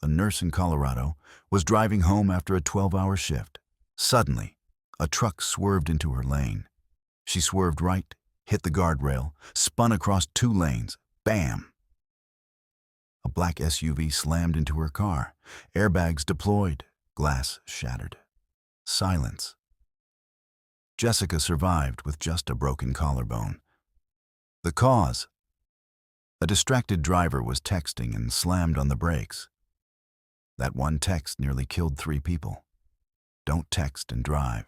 a nurse in Colorado, was driving home after a 12-hour shift. Suddenly, a truck swerved into her lane. She swerved right, hit the guardrail, spun across 2 lanes. Bam! A black SUV slammed into her car. Airbags deployed. Glass shattered. Silence. Jessica survived with just a broken collarbone. The cause? A distracted driver was texting and slammed on the brakes. That one text nearly killed 3 people. Don't text and drive.